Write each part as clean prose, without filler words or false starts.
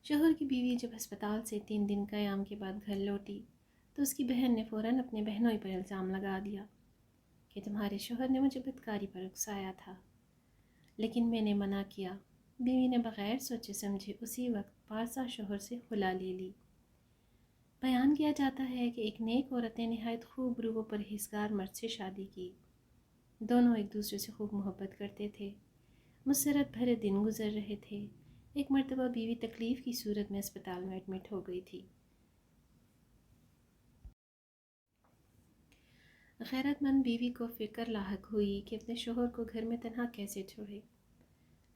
شوہر کی بیوی جب ہسپتال سے 3 دن قیام کے بعد گھر لوٹی تو اس کی بہن نے فوراً اپنے بہنوئی پر الزام لگا دیا کہ تمہارے شوہر نے مجھے بدکاری پر اکسایا تھا، لیکن میں نے منع کیا۔ بیوی نے بغیر سوچے سمجھے اسی وقت پارسا شوہر سے خلا لے لی۔ بیان کیا جاتا ہے کہ ایک نیک عورت نے نہایت خوب روح و پرہیزگار مرد سے شادی کی۔ دونوں ایک دوسرے سے خوب محبت کرتے تھے، مسرت بھرے دن گزر رہے تھے۔ ایک مرتبہ بیوی تکلیف کی صورت میں اسپتال میں ایڈمٹ ہو گئی تھی۔ غیرت مند بیوی کو فکر لاحق ہوئی کہ اپنے شوہر کو گھر میں تنہا کیسے چھوڑے۔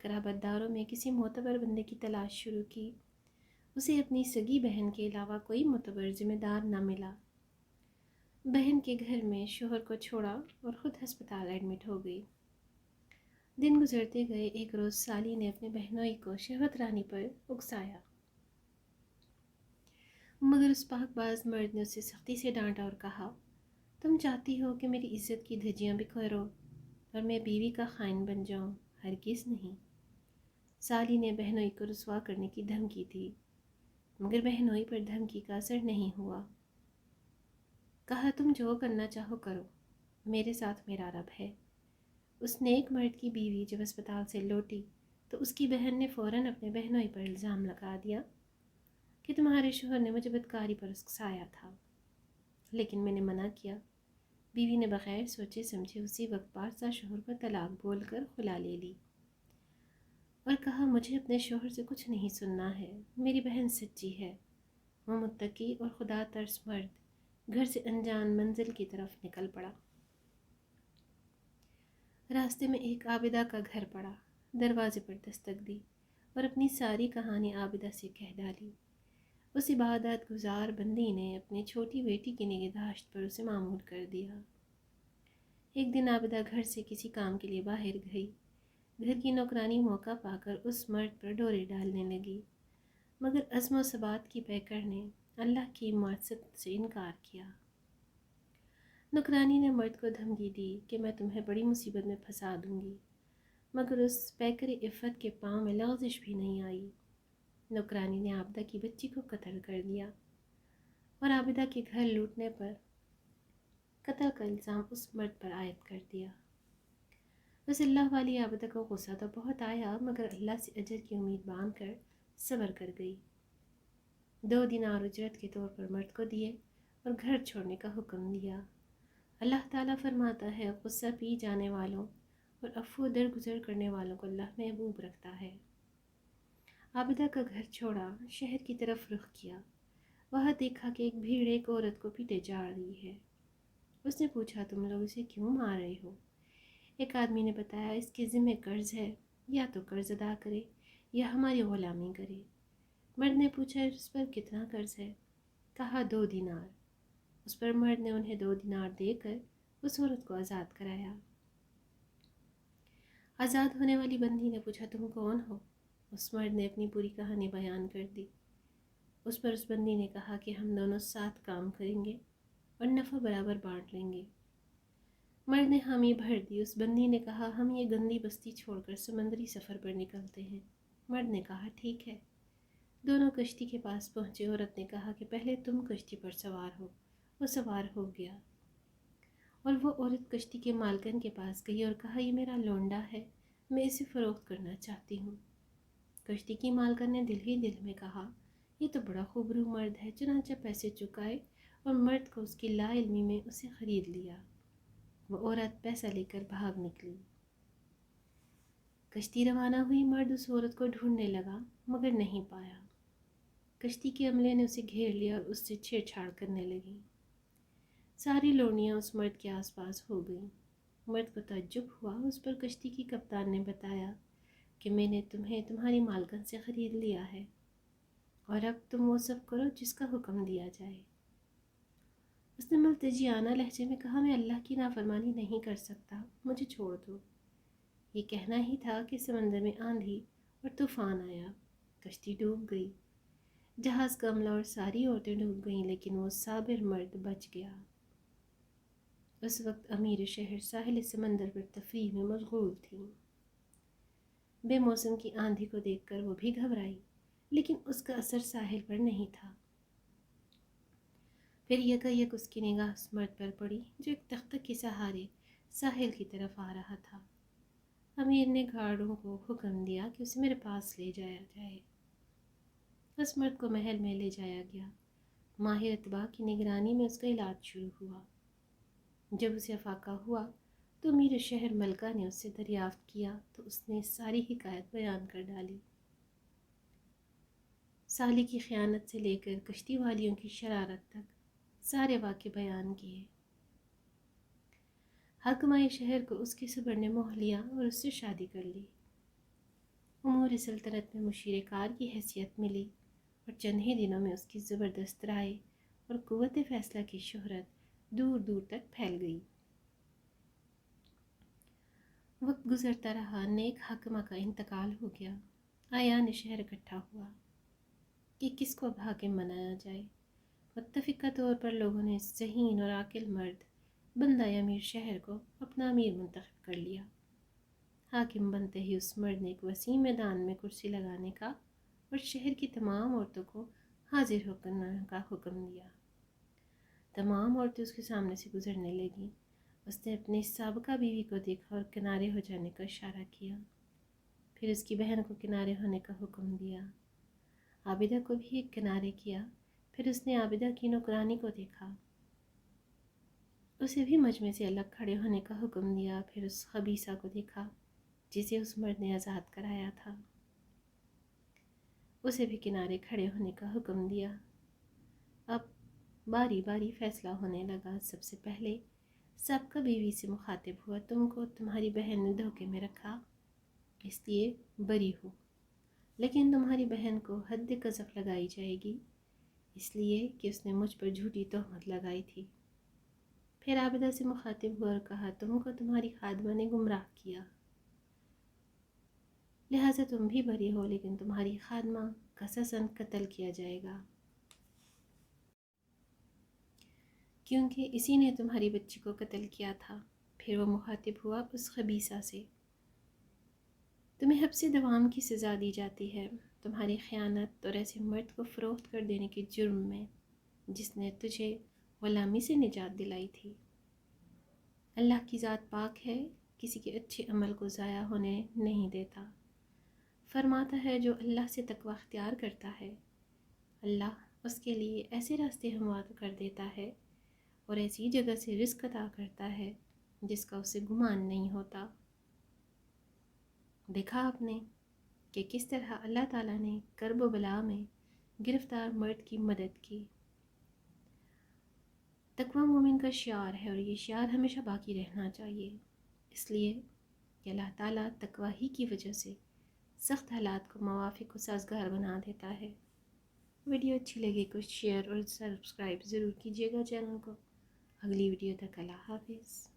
قرابت داروں میں کسی معتبر بندے کی تلاش شروع کی۔ اسے اپنی سگی بہن کے علاوہ کوئی معتبر ذمہ دار نہ ملا۔ بہن کے گھر میں شوہر کو چھوڑا اور خود ہسپتال ایڈمٹ ہو گئی۔ دن گزرتے گئے، ایک روز سالی نے اپنے بہنوئی کو شہوت رانی پر اکسایا، مگر اس پاک باز مرد نے اسے سختی سے ڈانٹا اور کہا، تم چاہتی ہو کہ میری عزت کی دھجیاں بکھرو اور میں بیوی کا خائن بن جاؤں؟ ہرگز نہیں۔ سالی نے بہنوئی کو رسوا کرنے کی دھمکی دی، مگر بہنوئی پر دھمکی کا اثر نہیں ہوا۔ کہا، تم جو کرنا چاہو کرو، میرے ساتھ میرا رب ہے۔ اس نیک مرد کی بیوی جب اسپتال سے لوٹی تو اس کی بہن نے فوراً اپنے بہنوئی پر الزام لگا دیا کہ تمہارے شوہر نے مجھے بدکاری پر اکسایا تھا، لیکن میں نے منع کیا۔ بیوی نے بغیر سوچے سمجھے اسی وقت پارسا شوہر کو طلاق بول کر خلا لے لی اور کہا، مجھے اپنے شوہر سے کچھ نہیں سننا ہے، میری بہن سچی ہے۔ وہ متقی اور خدا ترس مرد گھر سے انجان منزل کی طرف نکل پڑا۔ راستے میں ایک عابدہ کا گھر پڑا، دروازے پر دستک دی اور اپنی ساری کہانی عابدہ سے کہہ ڈالی۔ اس عبادت گزار بندی نے اپنی چھوٹی بیٹی کی نگہداشت پر اسے معمور کر دیا۔ ایک دن عابدہ گھر سے کسی کام کے لیے باہر گئی۔ گھر کی نوکرانی موقع پا کر اس مرد پر ڈورے ڈالنے لگی، مگر عزم و ثبات کی پیکر نے اللہ کی معصیت سے انکار کیا۔ نوکرانی نے مرد کو دھمکی دی کہ میں تمہیں بڑی مصیبت میں پھنسا دوں گی، مگر اس پیکر عفت کے پاؤں میں لغزش بھی نہیں آئی۔ نوکرانی نے عابدہ کی بچی کو قتل کر دیا اور عابدہ کے گھر لوٹنے پر قتل کا الزام اس مرد پر عائد کر دیا۔ بس اللہ والی عابدہ کو غصہ تو بہت آیا، مگر اللہ سے اجر کی امید باندھ کر صبر کر گئی۔ 2 دینار اجرت کے طور پر مرد کو دیے اور گھر چھوڑنے کا حکم دیا۔ اللہ تعالیٰ فرماتا ہے، غصہ پی جانے والوں اور عفو درگزر کرنے والوں کو اللہ محبوب رکھتا ہے۔ عابدہ کا گھر چھوڑا، شہر کی طرف رخ کیا۔ وہاں دیکھا کہ ایک بھیڑ ایک عورت کو پیٹے جا رہی ہے۔ اس نے پوچھا، تم لوگ اسے کیوں مار رہے ہو؟ ایک آدمی نے بتایا، اس کے ذمہ قرض ہے، یا تو قرض ادا کرے یا ہماری غلامی کرے۔ مرد نے پوچھا، اس پر کتنا قرض ہے؟ کہا، 2 دینار۔ اس پر مرد نے انہیں 2 دینار دے کر اس عورت کو آزاد کرایا۔ آزاد ہونے والی بندی نے پوچھا، تم کون ہو؟ اس مرد نے اپنی پوری کہانی بیان کر دی۔ اس پر اس بندی نے کہا کہ ہم دونوں ساتھ کام کریں گے اور نفع برابر بانٹ لیں گے۔ مرد نے حامی بھر دی۔ اس بندی نے کہا، ہم یہ گندی بستی چھوڑ کر سمندری سفر پر نکلتے ہیں۔ مرد نے کہا، ٹھیک ہے۔ دونوں کشتی کے پاس پہنچے۔ عورت نے کہا کہ پہلے تم کشتی پر سوار ہو۔ وہ سوار ہو گیا اور وہ عورت کشتی کے مالکن کے پاس گئی اور کہا، یہ میرا لونڈا ہے، میں اسے فروخت کرنا چاہتی ہوں۔ کشتی کی مالکن نے دل ہی دل میں کہا، یہ تو بڑا خوبرو مرد ہے۔ چنانچہ پیسے چکائے اور مرد کو اس کی لا علمی میں اسے خرید لیا۔ وہ عورت پیسہ لے کر بھاگ نکلی۔ کشتی روانہ ہوئی۔ مرد اس عورت کو ڈھونڈنے لگا مگر نہیں پایا۔ کشتی کے عملے نے اسے گھیر لیا اور اس سے چھیڑ چھاڑ کرنے لگی۔ ساری لوڑیاں اس مرد کے آس پاس ہو گئیں۔ مرد کو تعجب ہوا۔ اس پر کشتی کی کپتان نے بتایا کہ میں نے تمہیں تمہاری مالکن سے خرید لیا ہے اور اب تم وہ سب کرو جس کا حکم دیا جائے۔ اس نے ملتجیانہ لہجے میں کہا، میں اللہ کی نافرمانی نہیں کر سکتا، مجھے چھوڑ دو۔ یہ کہنا ہی تھا کہ سمندر میں آندھی اور طوفان آیا۔ کشتی ڈوب گئی۔ جہاز کا عملہ اور ساری عورتیں ڈوب گئیں، لیکن وہ صابر مرد بچ گیا۔ اس وقت امیر شہر ساحل سمندر پر تفریح میں مشغول تھی۔ بے موسم کی آندھی کو دیکھ کر وہ بھی گھبرائی۔ لیکن اس کا اثر ساحل پر نہیں تھا۔ پھر یکایک اس کی نگاہ اس مرد پر پڑی جو ایک تختہ کے سہارے ساحل کی طرف آ رہا تھا۔ امیر نے گارڈوں کو حکم دیا کہ اسے میرے پاس لے جایا جائے۔ اس مرد کو محل میں لے جایا گیا۔ ماہر اطباء کی نگرانی میں اس کا علاج شروع ہوا۔ جب اسے افاقہ ہوا تو امیر شہر ملکہ نے اس سے دریافت کیا تو اس نے ساری حکایت بیان کر ڈالی۔ سالی کی خیانت سے لے کر کشتی والیوں کی شرارت تک سارے واقعے بیان کیے۔ حاکمہ شہر کو اس کے صبر نے موہ لیا اور اس سے شادی کر لی۔ امور سلطنت میں مشیر کار کی حیثیت ملی اور چند ہی دنوں میں اس کی زبردست رائے اور قوت فیصلہ کی شہرت دور دور تک پھیل گئی۔ وقت گزرتا رہا، نیک حاکمہ کا انتقال ہو گیا۔ آیان شہر اکٹھا ہوا کہ کس کو اب حاکم بنایا جائے۔ متفقہ طور پر لوگوں نے اس ذہین اور عاقل مرد بندہ امیر شہر کو اپنا امیر منتخب کر لیا۔ حاکم بنتے ہی اس مرد نے ایک وسیع میدان میں کرسی لگانے کا اور شہر کی تمام عورتوں کو حاضر ہونے کا حکم دیا۔ تمام عورتیں اس کے سامنے سے گزرنے لگیں۔ اس نے اپنی سابقہ بیوی کو دیکھا اور کنارے ہو جانے کا اشارہ کیا۔ پھر اس کی بہن کو کنارے ہونے کا حکم دیا۔ عابدہ کو بھی ایک کنارے کیا۔ پھر اس نے عابدہ کی نوکرانی کو دیکھا، اسے بھی مجمع سے الگ کھڑے ہونے کا حکم دیا۔ پھر اس خبیثہ کو دیکھا جسے اس مرد نے آزاد کرایا تھا، اسے بھی کنارے کھڑے ہونے کا حکم دیا۔ اب باری باری فیصلہ ہونے لگا۔ سب سے پہلے سابقہ بیوی سے مخاطب ہوا، تم کو تمہاری بہن نے دھوکے میں رکھا، اس لیے بری ہو، لیکن تمہاری بہن کو حد قذف لگائی جائے گی اس لیے کہ اس نے مجھ پر جھوٹی تہمت لگائی تھی۔ پھر عابدہ سے مخاطب ہوا اور کہا، تم کو تمہاری خادمہ نے گمراہ کیا، لہٰذا تم بھی بری ہو، لیکن تمہاری خادمہ قصصاً قتل کیا جائے گا، کیونکہ اسی نے تمہاری بچی کو قتل کیا تھا۔ پھر وہ مخاطب ہوا اس خبیثہ سے، تمہیں حبس دوام کی سزا دی جاتی ہے تمہاری خیانت اور ایسے مرد کو فروخت کر دینے کے جرم میں جس نے تجھے غلامی سے نجات دلائی تھی۔ اللہ کی ذات پاک ہے، کسی کے اچھے عمل کو ضائع ہونے نہیں دیتا۔ فرماتا ہے جو اللہ سے تقوی اختیار کرتا ہے، اللہ اس کے لیے ایسے راستے ہموار کر دیتا ہے اور ایسی جگہ سے رزق عطا کرتا ہے جس کا اسے گمان نہیں ہوتا۔ دیکھا آپ نے کہ کس طرح اللہ تعالیٰ نے کرب و بلا میں گرفتار مرد کی مدد کی۔ تقوی مومن کا شعار ہے اور یہ شعار ہمیشہ باقی رہنا چاہیے، اس لیے کہ اللہ تعالیٰ تقوی ہی کی وجہ سے سخت حالات کو موافق و سازگار بنا دیتا ہے۔ ویڈیو اچھی لگے کچھ شیئر اور سبسکرائب ضرور کیجیے گا چینل کو۔ اگلی ویڈیو تک اللہ حافظ۔